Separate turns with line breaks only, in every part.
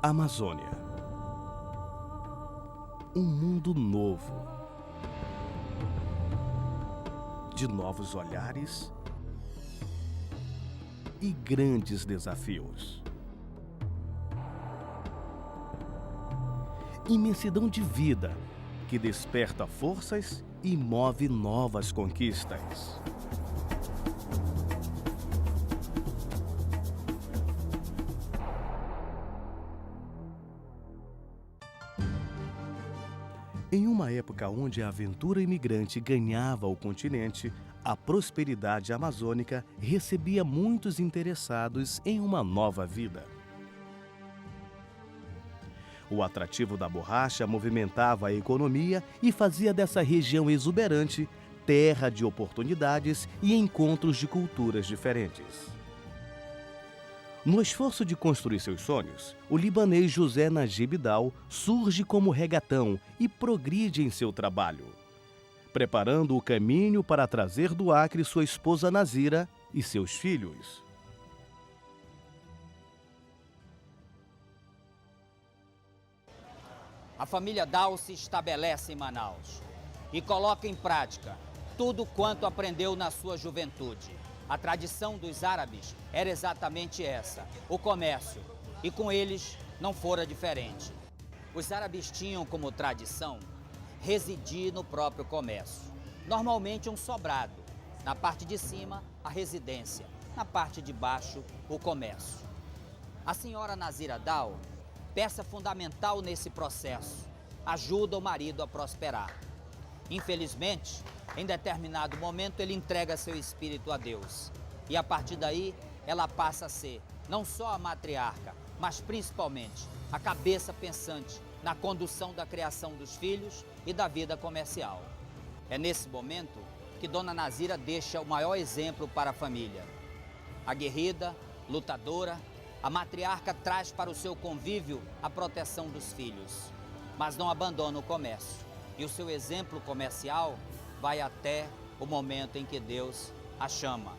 Amazônia. Um mundo novo, de novos olhares e grandes desafios. Imensidão de vida que desperta forças e move novas conquistas. Em uma época onde a aventura imigrante ganhava o continente, a prosperidade amazônica recebia muitos interessados em uma nova vida. O atrativo da borracha movimentava a economia e fazia dessa região exuberante terra de oportunidades e encontros de culturas diferentes. No esforço de construir seus sonhos, o libanês José Najib Dal surge como regatão e progride em seu trabalho, preparando o caminho para trazer do Acre sua esposa Nazira e seus filhos.
A família Dal se estabelece em Manaus e coloca em prática tudo quanto aprendeu na sua juventude. A tradição dos árabes era exatamente essa, o comércio, e com eles não fora diferente. Os árabes tinham como tradição residir no próprio comércio, normalmente um sobrado, na parte de cima a residência, na parte de baixo o comércio. A senhora Nazira Dal, peça fundamental nesse processo, ajuda o marido a prosperar. Infelizmente, em determinado momento, ele entrega seu espírito a Deus. E a partir daí, ela passa a ser não só a matriarca, mas principalmente a cabeça pensante na condução da criação dos filhos e da vida comercial. É nesse momento que Dona Nazira deixa o maior exemplo para a família. Aguerrida, lutadora, a matriarca traz para o seu convívio a proteção dos filhos, mas não abandona o comércio. E o seu exemplo comercial vai até o momento em que Deus a chama.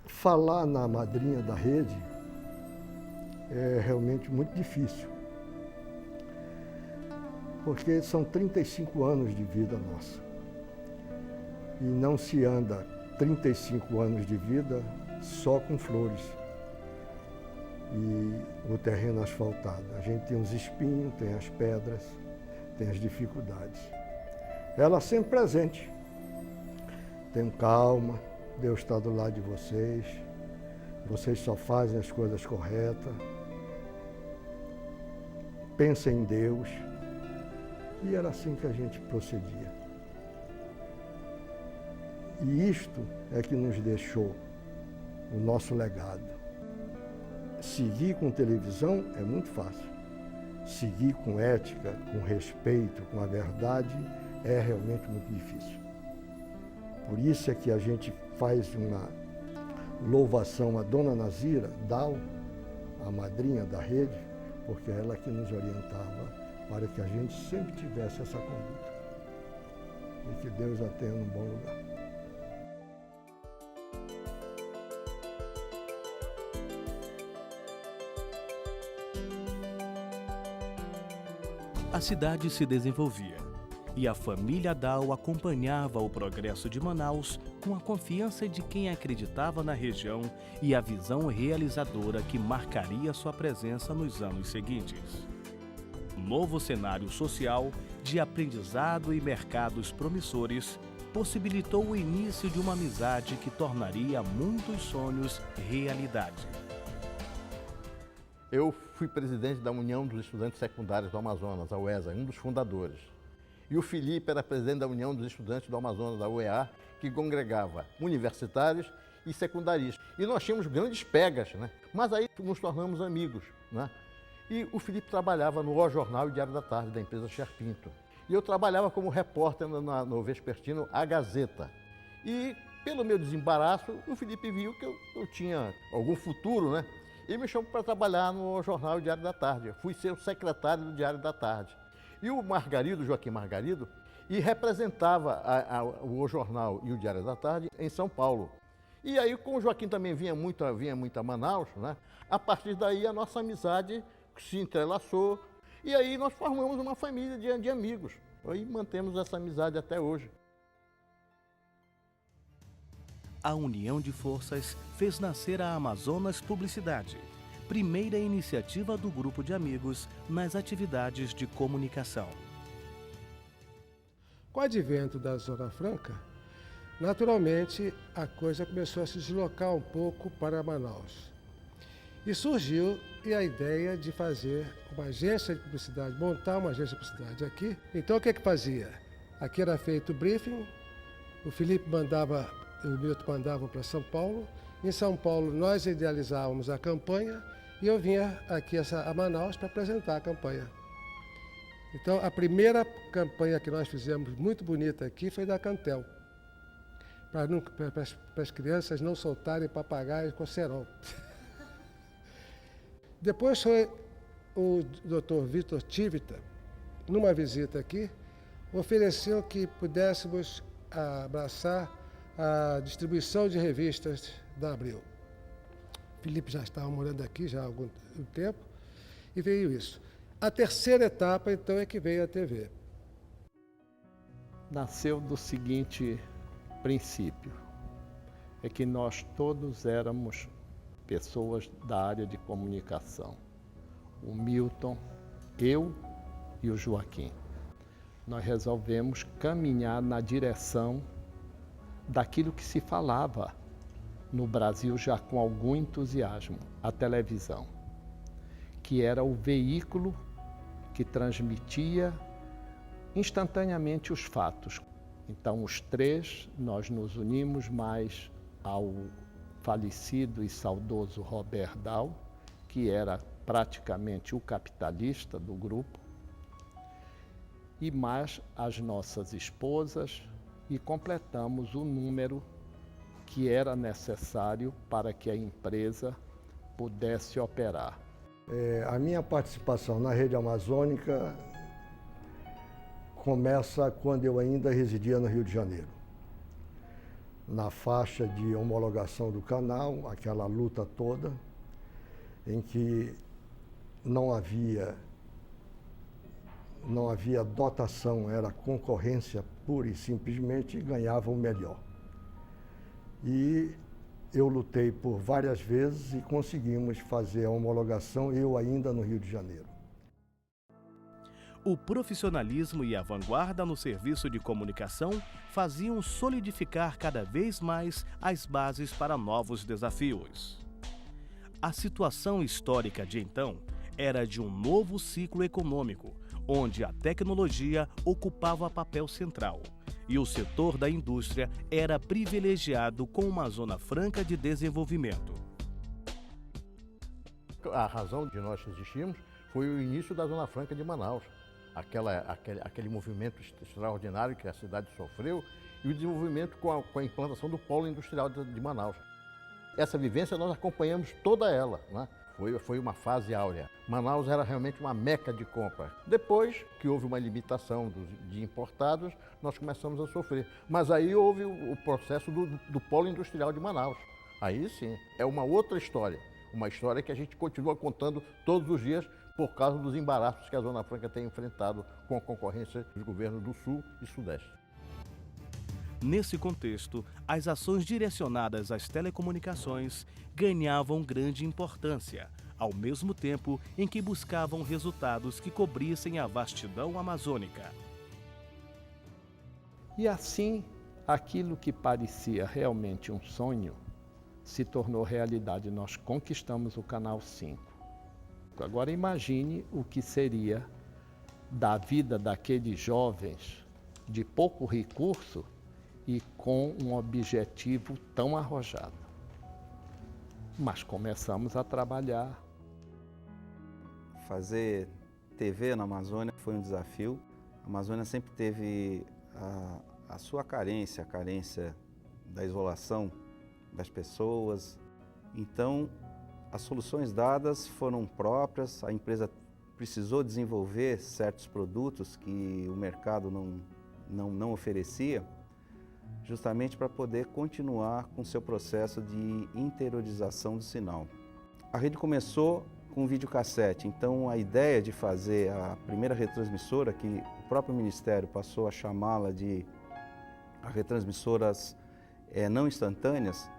Falar na madrinha da rede é realmente muito difícil, porque são 35 anos de vida nossa. E não se anda 35 anos de vida só com flores e o terreno asfaltado. A gente tem os espinhos, tem as pedras, tem as dificuldades. Ela sempre presente. Tenham calma, Deus está do lado de vocês. Vocês só fazem as coisas corretas. Pensem em Deus. E era assim que a gente procedia. E isto é que nos deixou o nosso legado. Seguir com televisão é muito fácil. Seguir com ética, com respeito, com a verdade, é realmente muito difícil. Por isso é que a gente faz uma louvação à Dona Nazira Dal, a madrinha da rede, porque é ela que nos orientava para que a gente sempre tivesse essa conduta. E que Deus a tenha num bom lugar.
A cidade se desenvolvia e a família Dal acompanhava o progresso de Manaus com a confiança de quem acreditava na região e a visão realizadora que marcaria sua presença nos anos seguintes. Novo cenário social de aprendizado e mercados promissores possibilitou o início de uma amizade que tornaria muitos sonhos realidade.
Eu fui presidente da União dos Estudantes Secundários do Amazonas, a UESA, um dos fundadores. E o Felipe era presidente da União dos Estudantes do Amazonas, da UEA, que congregava universitários e secundaristas. E nós tínhamos grandes pegas, né? Mas aí nos tornamos amigos, né? E o Felipe trabalhava no O Jornal e Diário da Tarde, da empresa Sherpinto. E eu trabalhava como repórter no vespertino A Gazeta. E pelo meu desembaraço, o Felipe viu que eu tinha algum futuro, né? E me chamou para trabalhar no Jornal e Diário da Tarde. Eu fui ser o secretário do Diário da Tarde. E o Margarido, Joaquim Margarido, representava o Jornal e o Diário da Tarde em São Paulo. E aí, como o Joaquim também vinha muito a Manaus, né? A partir daí a nossa amizade se entrelaçou, e aí nós formamos uma família de amigos. Aí mantemos essa amizade até hoje.
A união de forças fez nascer a Amazonas Publicidade, primeira iniciativa do grupo de amigos nas atividades de comunicação.
Com o advento da Zona Franca, naturalmente a coisa começou a se deslocar um pouco para Manaus. E surgiu a ideia de fazer uma agência de publicidade, montar uma agência de publicidade aqui. Então o que fazia? Aqui era feito o briefing, o Felipe mandava, o Milton mandavam para São Paulo. Em São Paulo nós idealizávamos a campanha e eu vinha aqui a Manaus para apresentar a campanha. Então a primeira campanha que nós fizemos, muito bonita aqui, foi da Cantel, para as crianças não soltarem papagaios com cerol. Depois foi o Dr. Vitor Tivita, numa visita aqui, ofereceu que pudéssemos abraçar a distribuição de revistas da Abril. Felipe já estava morando aqui já há algum tempo e veio isso. A terceira etapa, então, é que veio a TV.
Nasceu do seguinte princípio, é que nós todos éramos pessoas da área de comunicação. O Milton, eu e o Joaquim. Nós resolvemos caminhar na direção daquilo que se falava no Brasil já com algum entusiasmo, a televisão, que era o veículo que transmitia instantaneamente os fatos. Então, os três, nós nos unimos mais ao falecido e saudoso Robert Dahl, que era praticamente o capitalista do grupo, e mais as nossas esposas, e completamos o número que era necessário para que a empresa pudesse operar.
A minha participação na rede amazônica começa quando eu ainda residia no Rio de Janeiro. Na faixa de homologação do canal, aquela luta toda, em que não havia dotação, era concorrência pura e simplesmente, e ganhava o melhor. E eu lutei por várias vezes e conseguimos fazer a homologação, eu ainda no Rio de Janeiro.
O profissionalismo e a vanguarda no serviço de comunicação faziam solidificar cada vez mais as bases para novos desafios. A situação histórica de então era de um novo ciclo econômico, onde a tecnologia ocupava papel central e o setor da indústria era privilegiado com uma zona franca de desenvolvimento.
A razão de nós existirmos foi o início da Zona Franca de Manaus. Aquele movimento extraordinário que a cidade sofreu e o desenvolvimento com a implantação do polo industrial de Manaus. Essa vivência nós acompanhamos toda ela, né? Foi uma fase áurea. Manaus era realmente uma meca de compra. Depois que houve uma limitação de importados, nós começamos a sofrer. Mas aí houve o processo do polo industrial de Manaus. Aí sim, é uma outra história. Uma história que a gente continua contando todos os dias por causa dos embaraços que a Zona Franca tem enfrentado com a concorrência dos governos do Sul e Sudeste.
Nesse contexto, as ações direcionadas às telecomunicações ganhavam grande importância, ao mesmo tempo em que buscavam resultados que cobrissem a vastidão amazônica.
E assim, aquilo que parecia realmente um sonho se tornou realidade. Nós conquistamos o Canal 5. Agora imagine o que seria da vida daqueles jovens de pouco recurso e com um objetivo tão arrojado. Mas começamos a trabalhar.
Fazer TV na Amazônia foi um desafio. A Amazônia sempre teve a sua carência, a carência da isolação das pessoas. Então, as soluções dadas foram próprias, a empresa precisou desenvolver certos produtos que o mercado não oferecia, justamente para poder continuar com seu processo de interiorização do sinal. A rede começou com videocassete. Então a ideia de fazer a primeira retransmissora, que o próprio Ministério passou a chamá-la de retransmissoras não instantâneas,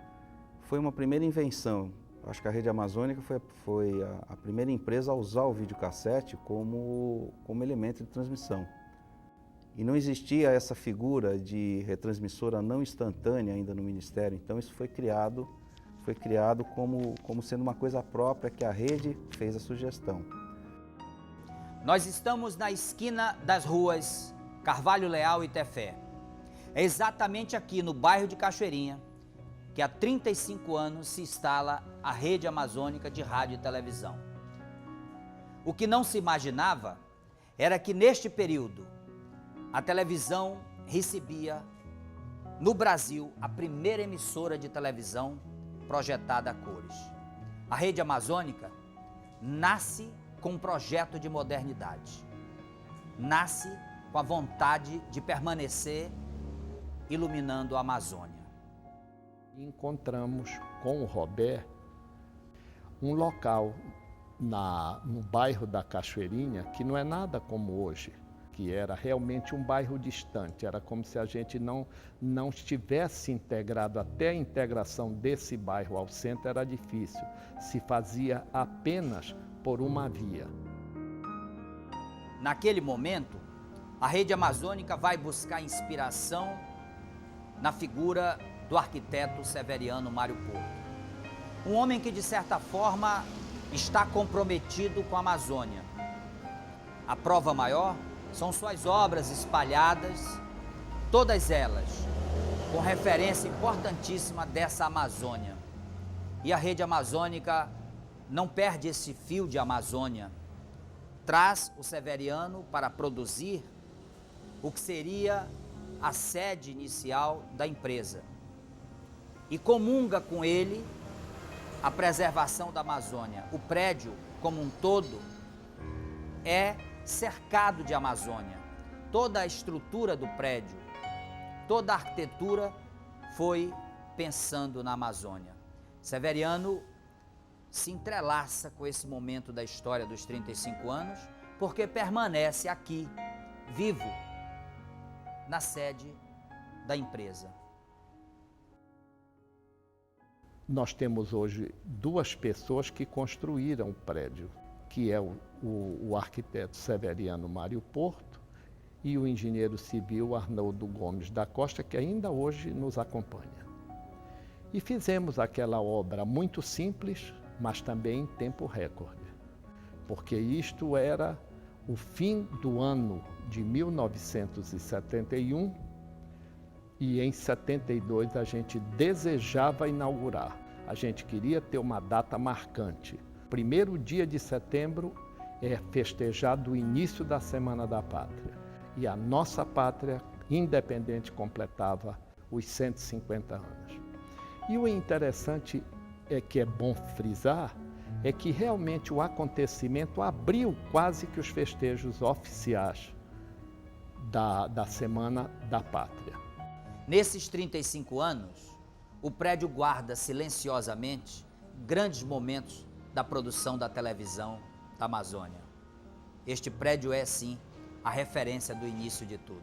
foi uma primeira invenção. Acho que a Rede Amazônica foi a primeira empresa a usar o videocassete como como elemento de transmissão. E não existia essa figura de retransmissora não instantânea ainda no Ministério, então isso foi criado como sendo uma coisa própria que a rede fez a sugestão.
Nós estamos na esquina das ruas Carvalho Leal e Tefé. É exatamente aqui no bairro de Cachoeirinha que há 35 anos se instala a Rede Amazônica de Rádio e Televisão. O que não se imaginava era que neste período a televisão recebia no Brasil a primeira emissora de televisão projetada a cores. A Rede Amazônica nasce com um projeto de modernidade, nasce com a vontade de permanecer iluminando a Amazônia.
Encontramos com o Robert um local no bairro da Cachoeirinha que não é nada como hoje, que era realmente um bairro distante, era como se a gente não estivesse integrado, até a integração desse bairro ao centro era difícil, se fazia apenas por uma via.
Naquele momento, a Rede Amazônica vai buscar inspiração na figura do arquiteto Severiano Mário Porto. Um homem que, de certa forma, está comprometido com a Amazônia. A prova maior são suas obras espalhadas, todas elas com referência importantíssima dessa Amazônia. E a Rede Amazônica não perde esse fio de Amazônia. Traz o Severiano para produzir o que seria a sede inicial da empresa. E comunga com ele a preservação da Amazônia. O prédio, como um todo, é cercado de Amazônia. Toda a estrutura do prédio, toda a arquitetura foi pensando na Amazônia. Severiano se entrelaça com esse momento da história dos 35 anos, porque permanece aqui, vivo, na sede da empresa.
Nós temos hoje duas pessoas que construíram o prédio, que é o arquiteto Severiano Mário Porto e o engenheiro civil Arnoldo Gomes da Costa, que ainda hoje nos acompanha. E fizemos aquela obra muito simples, mas também em tempo recorde, porque isto era o fim do ano de 1971 e em 72 a gente desejava inaugurar. A gente queria ter uma data marcante. Primeiro dia de setembro é festejado o início da Semana da Pátria. E a nossa pátria independente completava os 150 anos. E o interessante que é bom frisar é que realmente o acontecimento abriu quase que os festejos oficiais da Semana da Pátria.
Nesses 35 anos, o prédio guarda silenciosamente grandes momentos da produção da televisão da Amazônia. Este prédio é, sim, a referência do início de tudo.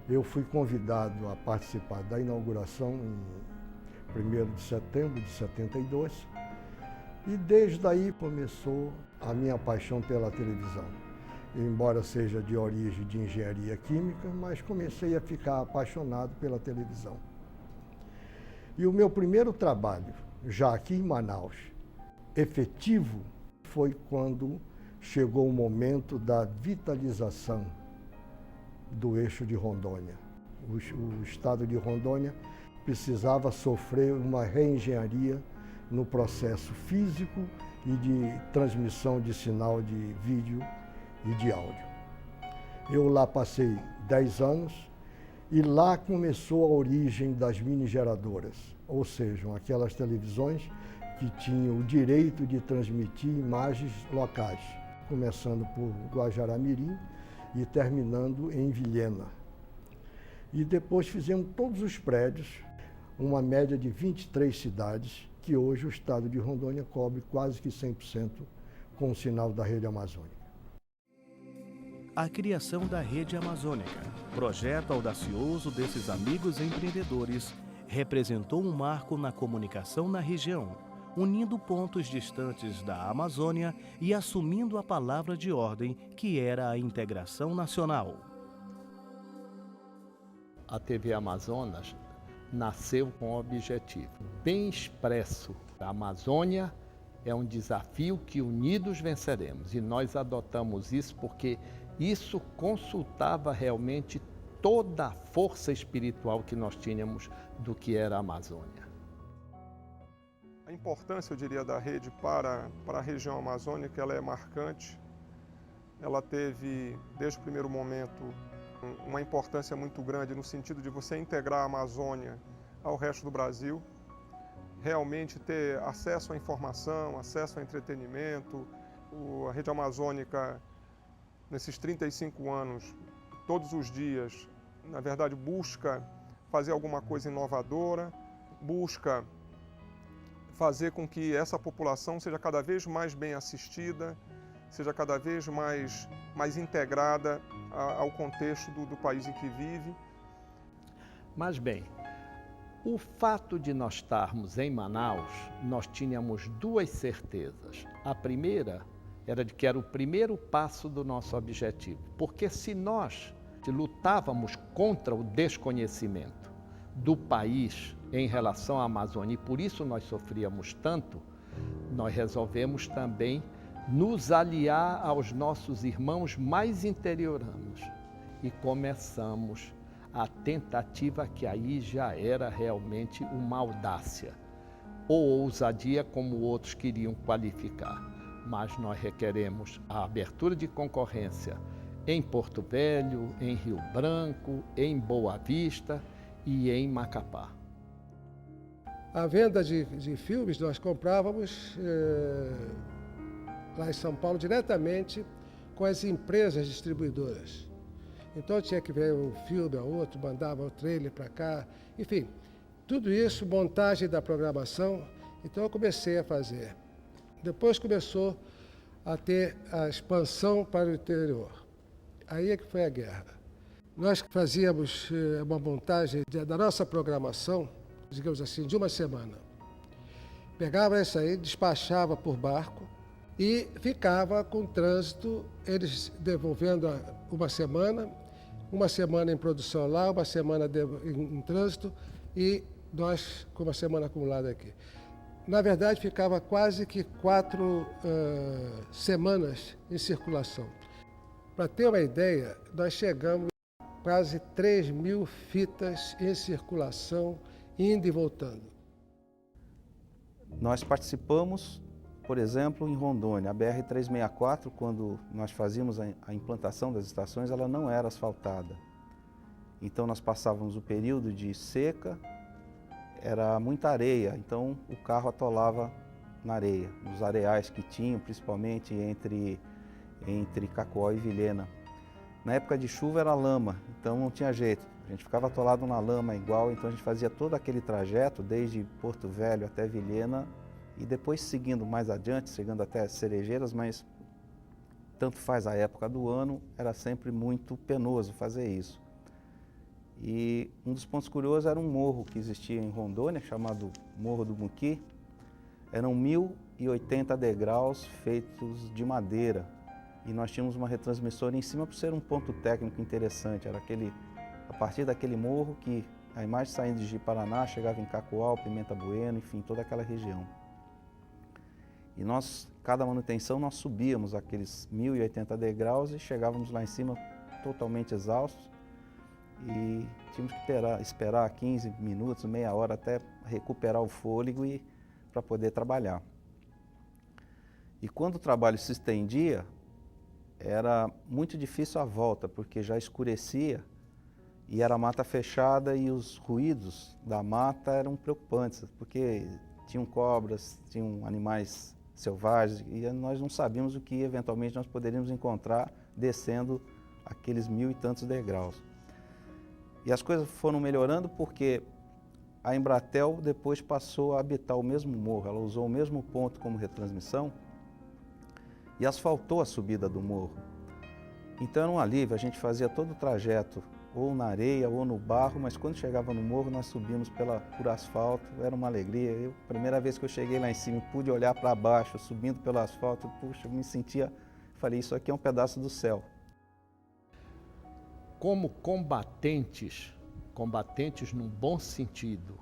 Eu fui convidado a participar da inauguração em 1º de setembro de 72 e desde aí começou a minha paixão pela televisão. Embora seja de origem de engenharia química, mas comecei a ficar apaixonado pela televisão. E o meu primeiro trabalho, já aqui em Manaus, efetivo, foi quando chegou o momento da vitalização do eixo de Rondônia. O estado de Rondônia precisava sofrer uma reengenharia no processo físico e de transmissão de sinal de vídeo e de áudio. Eu lá passei 10 anos e lá começou a origem das mini-geradoras, ou seja, aquelas televisões que tinham o direito de transmitir imagens locais, começando por Guajará-Mirim e terminando em Vilhena. E depois fizemos todos os prédios, uma média de 23 cidades, que hoje o estado de Rondônia cobre quase que 100% com o sinal da Rede Amazônica.
A criação da Rede Amazônica, projeto audacioso desses amigos empreendedores, representou um marco na comunicação na região, unindo pontos distantes da Amazônia e assumindo a palavra de ordem que era a integração nacional.
A TV Amazonas nasceu com um objetivo bem expresso. A Amazônia é um desafio que unidos venceremos, e nós adotamos isso porque isso consultava realmente toda a força espiritual que nós tínhamos do que era a Amazônia.
A importância, eu diria, da rede para a região amazônica, ela é marcante. Ela teve, desde o primeiro momento, uma importância muito grande no sentido de você integrar a Amazônia ao resto do Brasil, realmente ter acesso à informação, acesso ao entretenimento. A Rede Amazônica, nesses 35 anos, todos os dias, na verdade, busca fazer alguma coisa inovadora, busca fazer com que essa população seja cada vez mais bem assistida, seja cada vez mais integrada ao contexto do país em que vive.
Mas bem, o fato de nós estarmos em Manaus, nós tínhamos duas certezas. A primeira era de que era o primeiro passo do nosso objetivo, porque se nós lutávamos contra o desconhecimento do país em relação à Amazônia, e por isso nós sofríamos tanto, nós resolvemos também nos aliar aos nossos irmãos mais interioranos e começamos a tentativa que aí já era realmente uma audácia, ou ousadia, como outros queriam qualificar. Mas nós requeremos a abertura de concorrência em Porto Velho, em Rio Branco, em Boa Vista e em Macapá.
A venda de filmes nós comprávamos lá em São Paulo diretamente com as empresas distribuidoras. Então tinha que ver um filme a outro, mandava o trailer para cá, enfim, tudo isso, montagem da programação, então eu comecei a fazer. Depois começou a ter a expansão para o interior. Aí é que foi a guerra. Nós fazíamos uma montagem da nossa programação, digamos assim, de uma semana. Pegava isso aí, despachava por barco e ficava com trânsito, eles devolvendo uma semana em produção lá, uma semana em trânsito e nós com uma semana acumulada aqui. Na verdade, ficava quase que 4 semanas em circulação. Para ter uma ideia, nós chegamos a quase 3.000 fitas em circulação, indo e voltando.
Nós participamos, por exemplo, em Rondônia, a BR-364, quando nós fazíamos a implantação das estações, ela não era asfaltada. Então nós passávamos o período de seca, era muita areia, então o carro atolava na areia, nos areais que tinham, principalmente entre Cacoal e Vilhena. Na época de chuva era lama, então não tinha jeito, a gente ficava atolado na lama igual, então a gente fazia todo aquele trajeto, desde Porto Velho até Vilhena, e depois seguindo mais adiante, chegando até Cerejeiras, mas tanto faz a época do ano, era sempre muito penoso fazer isso. E um dos pontos curiosos era um morro que existia em Rondônia, chamado Morro do Muqui. Eram 1.080 degraus feitos de madeira. E nós tínhamos uma retransmissora em cima por ser um ponto técnico interessante. Era a partir daquele morro que a imagem saindo de Ji-Paraná chegava em Cacoal, Pimenta Bueno, enfim, toda aquela região. E nós, cada manutenção, nós subíamos aqueles 1.080 degraus e chegávamos lá em cima totalmente exaustos. E tínhamos que esperar 15 minutos, meia hora até recuperar o fôlego para poder trabalhar. E quando o trabalho se estendia, era muito difícil a volta, porque já escurecia e era mata fechada e os ruídos da mata eram preocupantes, porque tinham cobras, tinham animais selvagens e nós não sabíamos o que eventualmente nós poderíamos encontrar descendo aqueles 1.000 e tantos degraus. E as coisas foram melhorando porque A Embratel depois passou a habitar o mesmo morro, ela usou o mesmo ponto como retransmissão e asfaltou a subida do morro. Então era um alívio, a gente fazia todo o trajeto ou na areia ou no barro, mas quando chegava no morro nós subíamos por asfalto, era uma alegria. Primeira vez que eu cheguei lá em cima, pude olhar para baixo, subindo pelo asfalto, puxa, eu me sentia, falei, isso aqui é um pedaço do céu.
Como combatentes num bom sentido,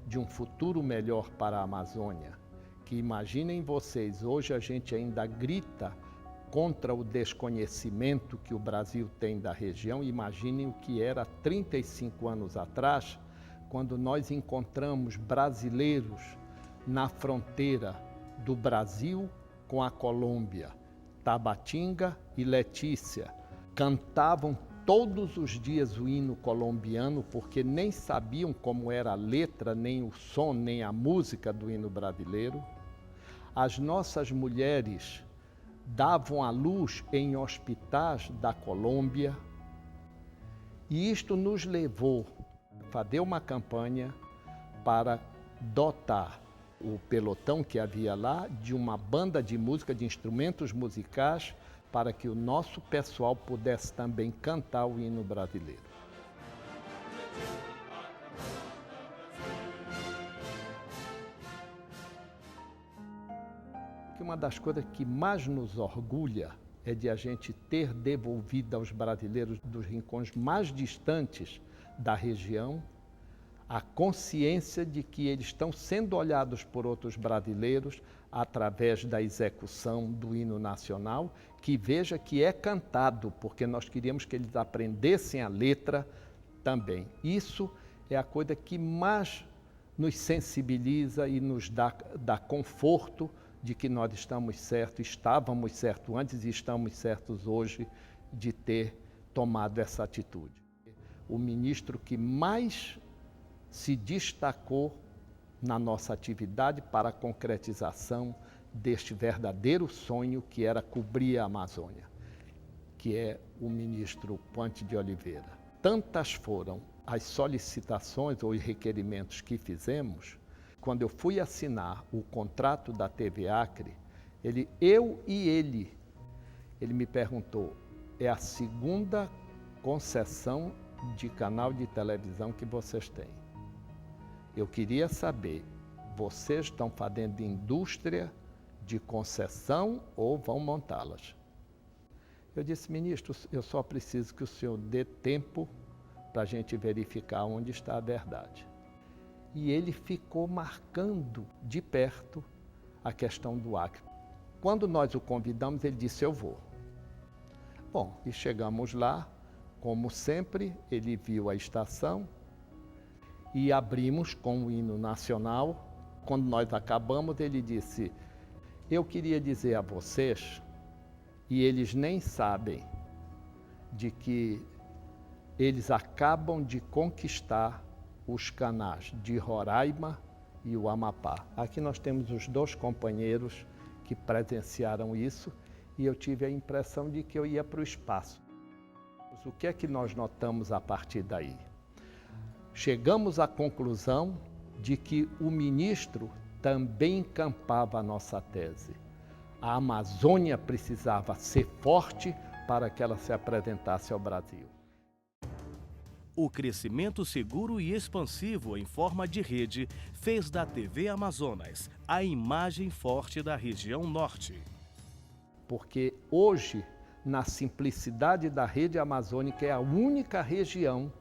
de um futuro melhor para a Amazônia, que imaginem vocês, hoje a gente ainda grita contra o desconhecimento que o Brasil tem da região. Imaginem o que era 35 anos atrás, quando nós encontramos brasileiros na fronteira do Brasil com a Colômbia. Tabatinga e Letícia cantavam todos os dias o hino colombiano, porque nem sabiam como era a letra, nem o som, nem a música do hino brasileiro. As nossas mulheres davam à luz em hospitais da Colômbia. E isto nos levou a fazer uma campanha para dotar o pelotão que havia lá de uma banda de música, de instrumentos musicais, para que o nosso pessoal pudesse também cantar o hino brasileiro. Uma das coisas que mais nos orgulha é de a gente ter devolvido aos brasileiros dos rincões mais distantes da região a consciência de que eles estão sendo olhados por outros brasileiros através da execução do hino nacional, que veja que é cantado, porque nós queríamos que eles aprendessem a letra também. Isso é a coisa que mais nos sensibiliza e nos dá conforto de que nós estamos certos, estávamos certos antes e estamos certos hoje de ter tomado essa atitude. O ministro que mais se destacou na nossa atividade para a concretização deste verdadeiro sonho que era cobrir a Amazônia, que é o ministro Puente de Oliveira. Tantas foram as solicitações ou os requerimentos que fizemos. Quando eu fui assinar o contrato da TV Acre, ele me perguntou, é a segunda concessão de canal de televisão que vocês têm. Eu queria saber, vocês estão fazendo indústria de concessão ou vão montá-las? Eu disse, ministro, eu só preciso que o senhor dê tempo para a gente verificar onde está a verdade. E ele ficou marcando de perto a questão do Acre. Quando nós o convidamos, ele disse, eu vou. Bom, e chegamos lá, como sempre, ele viu a estação e abrimos com o hino nacional. Quando nós acabamos, ele disse, eu queria dizer a vocês, e eles nem sabem, de que eles acabam de conquistar os canais de Roraima e o Amapá. Aqui nós temos os dois companheiros que presenciaram isso e eu tive a impressão de que eu ia para o espaço. O que é que nós notamos a partir daí? Chegamos à conclusão de que o ministro também encampava a nossa tese. A Amazônia precisava ser forte para que ela se apresentasse ao Brasil.
O crescimento seguro e expansivo em forma de rede fez da TV Amazonas a imagem forte da região norte.
Porque hoje, na simplicidade da rede amazônica, é a única região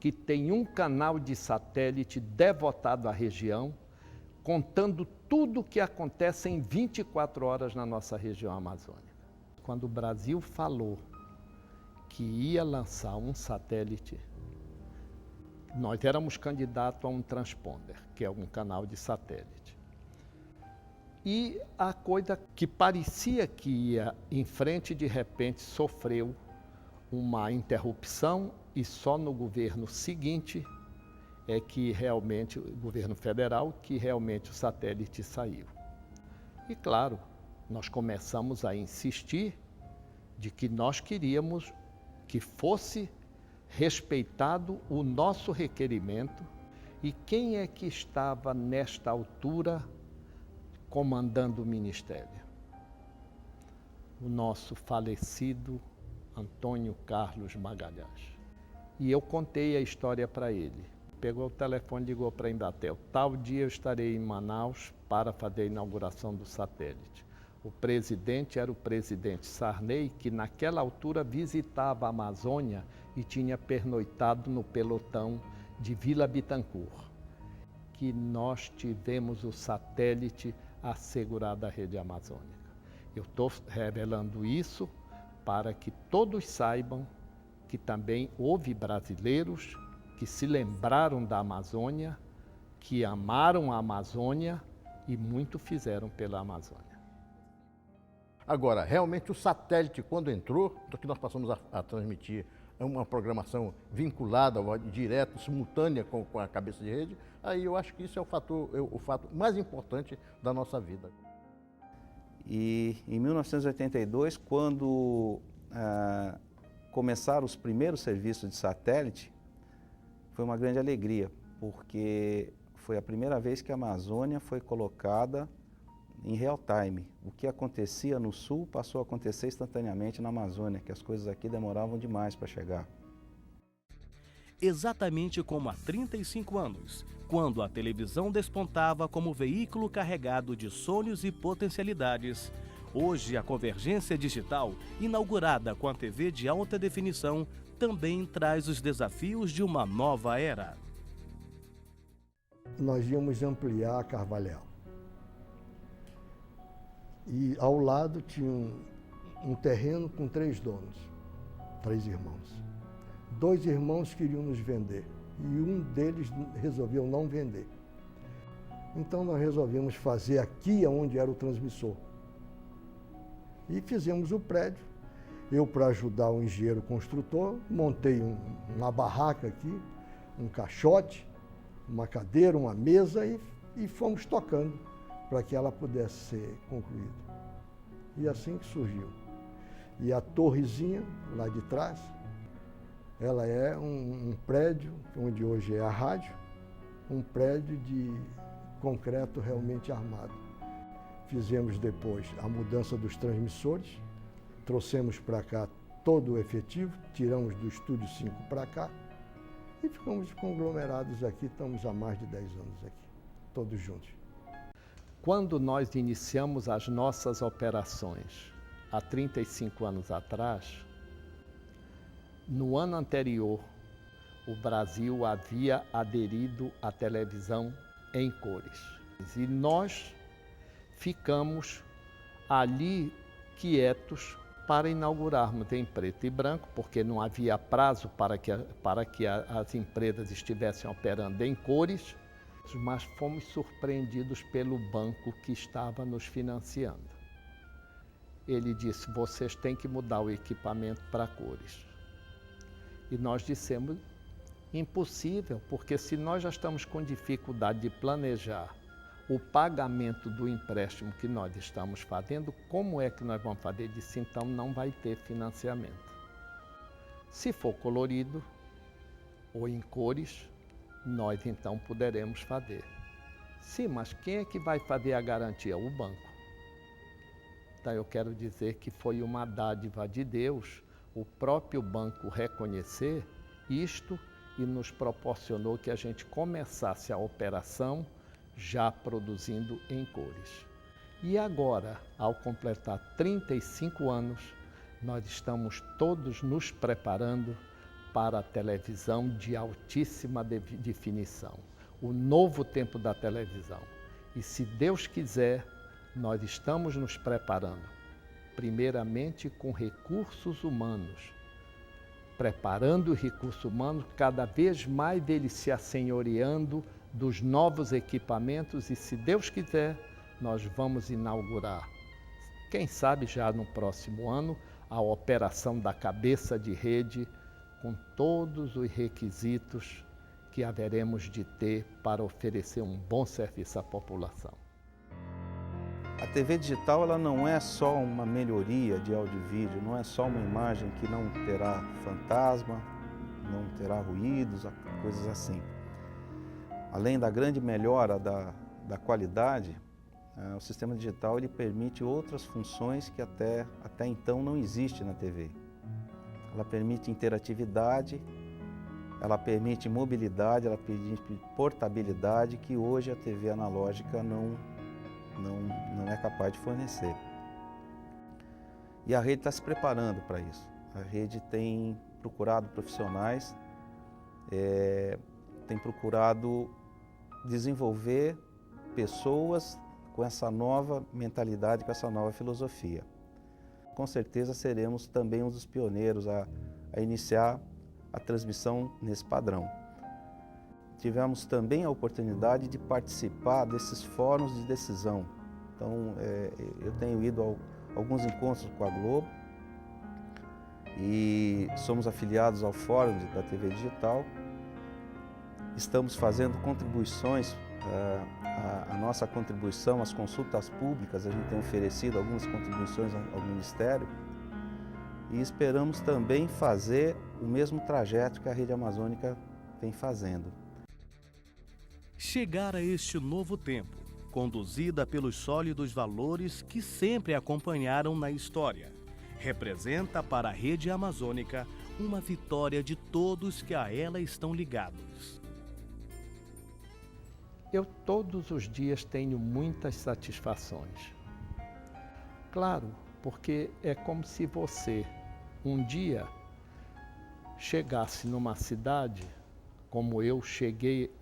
que tem um canal de satélite devotado à região, contando tudo o que acontece em 24 horas na nossa região amazônica. Quando o Brasil falou que ia lançar um satélite, nós éramos candidatos a um transponder, que é um canal de satélite. E a coisa que parecia que ia em frente, de repente, sofreu uma interrupção e só no governo seguinte é que realmente, o governo federal, que realmente o satélite saiu. E claro, nós começamos a insistir de que nós queríamos que fosse respeitado o nosso requerimento E quem é que estava nesta altura comandando o ministério? O nosso falecido Antônio Carlos Magalhães. E eu contei a história para ele. Pegou o telefone e ligou para a Embratel. Tal dia eu estarei em Manaus para fazer a inauguração do satélite. O presidente era o presidente Sarney, que naquela altura visitava a Amazônia e tinha pernoitado no pelotão de Vila Bittencourt. Que nós tivemos o satélite assegurado à rede amazônica. Eu estou revelando isso para que todos saibam que também houve brasileiros que se lembraram da Amazônia, que amaram a Amazônia e muito fizeram pela Amazônia.
Agora, realmente o satélite, quando entrou, que nós passamos a transmitir uma programação vinculada, direta, simultânea com a cabeça de rede, aí eu acho que isso é o fato mais importante da nossa vida.
E em 1982, quando começaram os primeiros serviços de satélite, foi uma grande alegria, porque foi a primeira vez que a Amazônia foi colocada em real time. O que acontecia no sul passou a acontecer instantaneamente na Amazônia, que as coisas aqui demoravam demais para chegar.
Exatamente como há 35 anos, quando a televisão despontava como veículo carregado de sonhos e potencialidades, hoje a convergência digital, inaugurada com a TV de alta definição, também traz os desafios de uma nova era.
Nós íamos ampliar a Carvalhal. E ao lado tinha um terreno com 3 donos, 3 irmãos. 2 irmãos queriam nos vender e um deles resolveu não vender. Então nós resolvemos fazer aqui onde era o transmissor. E fizemos o prédio. Eu, para ajudar o engenheiro construtor, montei uma barraca aqui, um caixote, uma cadeira, uma mesa e fomos tocando para que ela pudesse ser concluída. E assim que surgiu. E a torrezinha, lá de trás, ela é um prédio, onde hoje é a rádio, um prédio de concreto realmente armado. Fizemos depois a mudança dos transmissores, trouxemos para cá todo o efetivo, tiramos do Estúdio 5 para cá e ficamos conglomerados aqui, estamos há mais de 10 anos aqui, todos juntos.
Quando nós iniciamos as nossas operações, há 35 anos atrás, no ano anterior, o Brasil havia aderido à televisão em cores. E nós ficamos ali quietos para inaugurarmos em preto e branco, porque não havia prazo para que as empresas estivessem operando em cores, mas fomos surpreendidos pelo banco que estava nos financiando. Ele disse, vocês têm que mudar o equipamento para cores. E nós dissemos, impossível, porque se nós já estamos com dificuldade de planejar o pagamento do empréstimo que nós estamos fazendo, como é que nós vamos fazer? Ele disse, então não vai ter financiamento. Se for colorido ou em cores, nós então poderemos fazer. Sim, mas quem é que vai fazer a garantia? O banco. Então eu quero dizer que foi uma dádiva de Deus, o próprio banco reconhecer isto e nos proporcionou que a gente começasse a operação já produzindo em cores. E agora, ao completar 35 anos, nós estamos todos nos preparando para a televisão de altíssima definição, o novo tempo da televisão. E se Deus quiser, nós estamos nos preparando, primeiramente com recursos humanos, preparando o recurso humano, cada vez mais ele se assenhoreando dos novos equipamentos e, se Deus quiser, nós vamos inaugurar, quem sabe já no próximo ano, a operação da cabeça de rede com todos os requisitos que haveremos de ter para oferecer um bom serviço à população.
A TV digital ela não é só uma melhoria de áudio e vídeo, não é só uma imagem que não terá fantasma, não terá ruídos, coisas assim. Além da grande melhora da qualidade, o sistema digital ele permite outras funções que até então não existem na TV. Ela permite interatividade, ela permite mobilidade, ela permite portabilidade que hoje a TV analógica não é capaz de fornecer. E a rede está se preparando para isso. A rede tem procurado profissionais, tem procurado desenvolver pessoas com essa nova mentalidade, com essa nova filosofia. Com certeza seremos também um dos pioneiros a iniciar a transmissão nesse padrão. Tivemos também a oportunidade de participar desses fóruns de decisão. Então, eu tenho ido a alguns encontros com a Globo e somos afiliados ao Fórum da TV Digital. Estamos fazendo contribuições, a nossa contribuição às consultas públicas, a gente tem oferecido algumas contribuições ao Ministério e esperamos também fazer o mesmo trajeto que a Rede Amazônica vem fazendo.
Chegar a este novo tempo, conduzida pelos sólidos valores que sempre acompanharam na história, representa para a Rede Amazônica uma vitória de todos que a ela estão ligados.
Eu todos os dias tenho muitas satisfações. Claro, porque é como se você um dia chegasse numa cidade, como eu cheguei,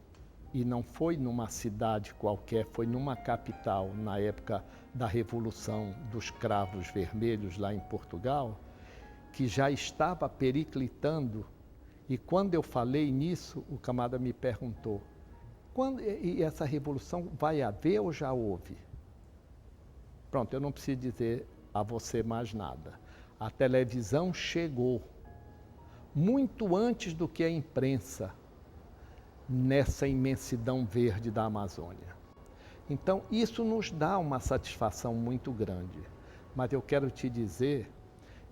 e não foi numa cidade qualquer, foi numa capital, na época da Revolução dos Cravos Vermelhos, lá em Portugal, que já estava periclitando, e quando eu falei nisso, o camarada me perguntou, e essa revolução vai haver ou já houve? Pronto, eu não preciso dizer a você mais nada. A televisão chegou muito antes do que a imprensa nessa imensidão verde da Amazônia. Então, isso nos dá uma satisfação muito grande. Mas eu quero te dizer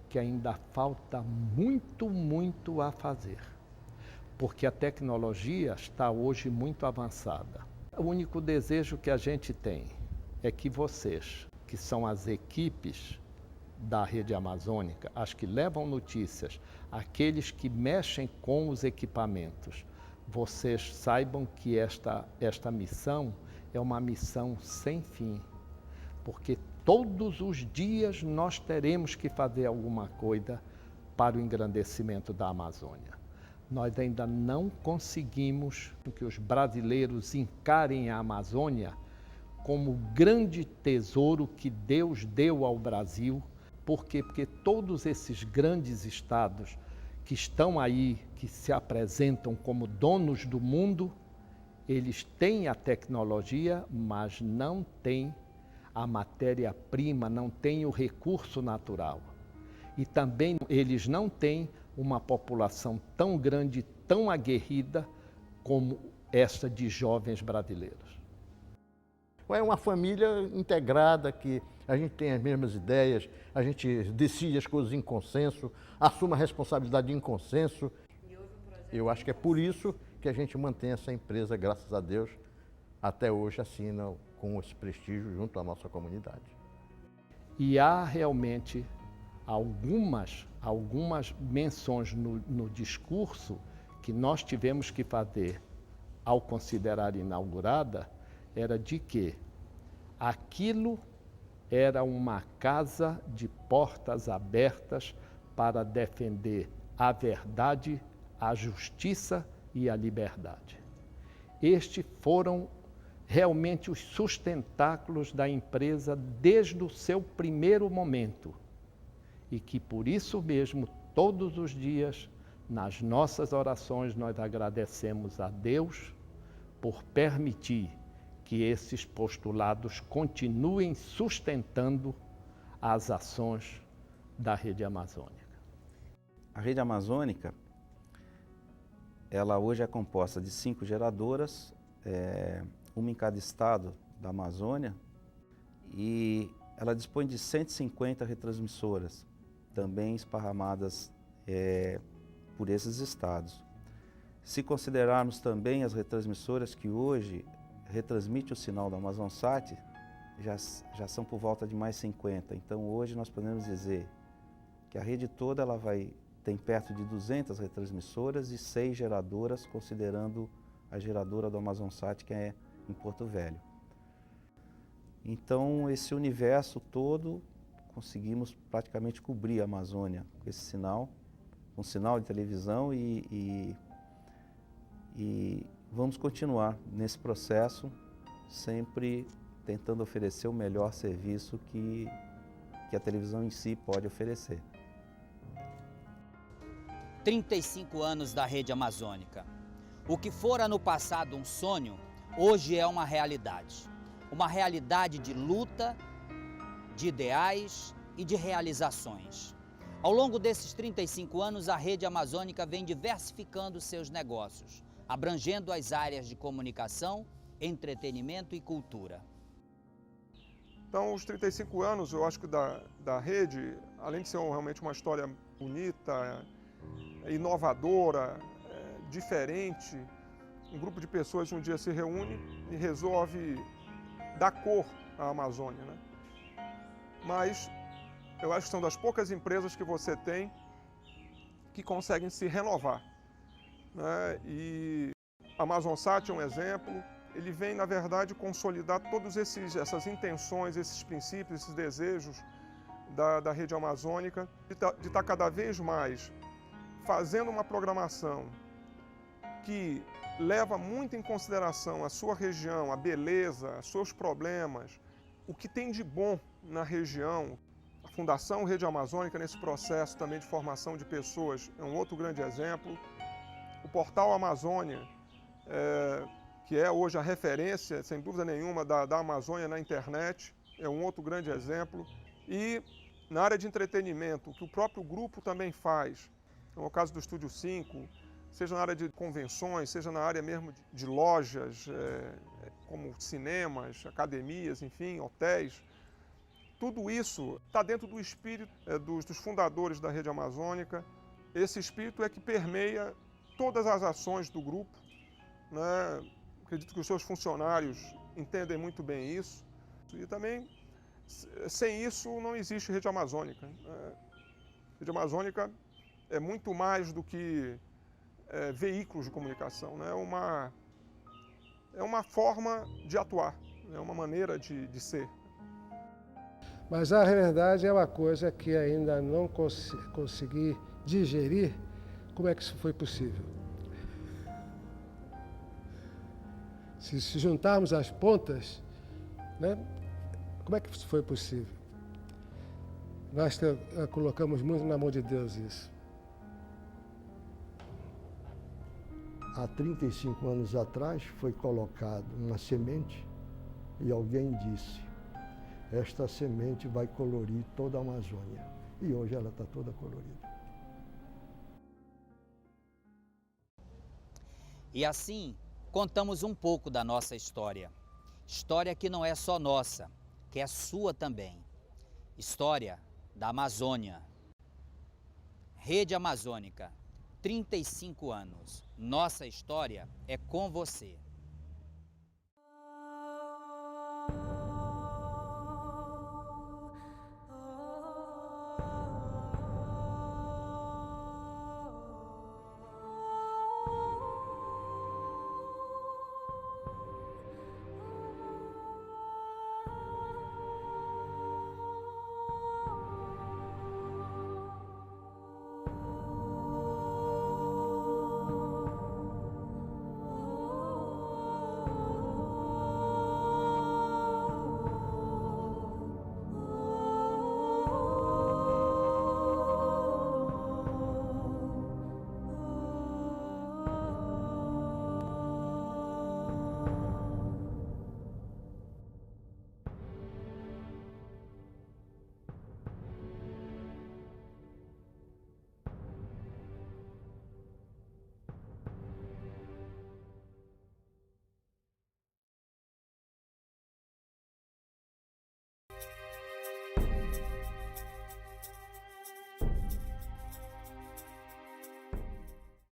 que ainda falta muito a fazer. Porque a tecnologia está hoje muito avançada. O único desejo que a gente tem é que vocês, que são as equipes da Rede Amazônica, as que levam notícias, aqueles que mexem com os equipamentos, vocês saibam que esta missão é uma missão sem fim. Porque todos os dias nós teremos que fazer alguma coisa para o engrandecimento da Amazônia. Nós ainda não conseguimos que os brasileiros encarem a Amazônia como o grande tesouro que Deus deu ao Brasil. Por quê? Porque todos esses grandes estados que estão aí, que se apresentam como donos do mundo, eles têm a tecnologia, mas não têm a matéria-prima, não têm o recurso natural. E também eles não têm uma população tão grande, tão aguerrida como esta de jovens brasileiros.
É uma família integrada que a gente tem as mesmas ideias, a gente decide as coisas em consenso, assume a responsabilidade em consenso. Eu acho que é por isso que a gente mantém essa empresa, graças a Deus, até hoje assim, com esse prestígio junto à nossa comunidade.
E há realmente algumas menções no discurso que nós tivemos que fazer ao considerar inaugurada, era de que aquilo era uma casa de portas abertas para defender a verdade, a justiça e a liberdade. Estes foram realmente os sustentáculos da empresa desde o seu primeiro momento. E que por isso mesmo, todos os dias, nas nossas orações, nós agradecemos a Deus por permitir que esses postulados continuem sustentando as ações da Rede Amazônica.
A Rede Amazônica, ela hoje é composta de 5 geradoras, uma em cada estado da Amazônia, e ela dispõe de 150 retransmissoras, também esparramadas por esses estados. Se considerarmos também as retransmissoras que hoje retransmitem o sinal da Amazonsat, já são por volta de mais 50. Então hoje nós podemos dizer que a rede toda tem perto de 200 retransmissoras e 6 geradoras, considerando a geradora do Amazonsat, que é em Porto Velho. Então esse universo todo conseguimos praticamente cobrir a Amazônia com esse sinal, um sinal de televisão e vamos continuar nesse processo, sempre tentando oferecer o melhor serviço que a televisão em si pode oferecer.
35 anos da Rede Amazônica. O que fora no passado um sonho, hoje é uma realidade. Uma realidade de luta, de ideais e de realizações. Ao longo desses 35 anos, a Rede Amazônica vem diversificando seus negócios, abrangendo as áreas de comunicação, entretenimento e cultura.
Então, os 35 anos, eu acho que da rede, além de ser realmente uma história bonita, inovadora, diferente, um grupo de pessoas um dia se reúne e resolve dar cor à Amazônia, né? Mas eu acho que são das poucas empresas que você tem que conseguem se renovar, né? E a Amazonsat é um exemplo. Ele vem, na verdade, consolidar todas essas intenções, esses princípios, esses desejos da Rede Amazônica, de estar cada vez mais fazendo uma programação que leva muito em consideração a sua região, a beleza, os seus problemas, o que tem de bom na região. A Fundação Rede Amazônica, nesse processo também de formação de pessoas, é um outro grande exemplo. O Portal Amazônia, que é hoje a referência, sem dúvida nenhuma, da Amazônia na internet, é um outro grande exemplo. E na área de entretenimento, o que o próprio grupo também faz, no caso do Estúdio 5, seja na área de convenções, seja na área mesmo de lojas, como cinemas, academias, enfim, hotéis, tudo isso está dentro do espírito dos fundadores da Rede Amazônica. Esse espírito é que permeia todas as ações do grupo, né? Acredito que os seus funcionários entendem muito bem isso. E também, sem isso, não existe Rede Amazônica. Rede Amazônica é muito mais do que veículos de comunicação, né? É uma forma de atuar, é uma maneira de ser.
Mas a verdade é uma coisa que ainda não consegui digerir. Como é que isso foi possível? Se juntarmos as pontas, né, como é que isso foi possível? Nós colocamos muito na mão de Deus isso.
Há 35 anos atrás foi colocada uma semente e alguém disse: esta semente vai colorir toda a Amazônia. E hoje ela está toda colorida.
E assim, contamos um pouco da nossa história. História que não é só nossa, que é sua também. História da Amazônia. Rede Amazônica, 35 anos. Nossa história é com você.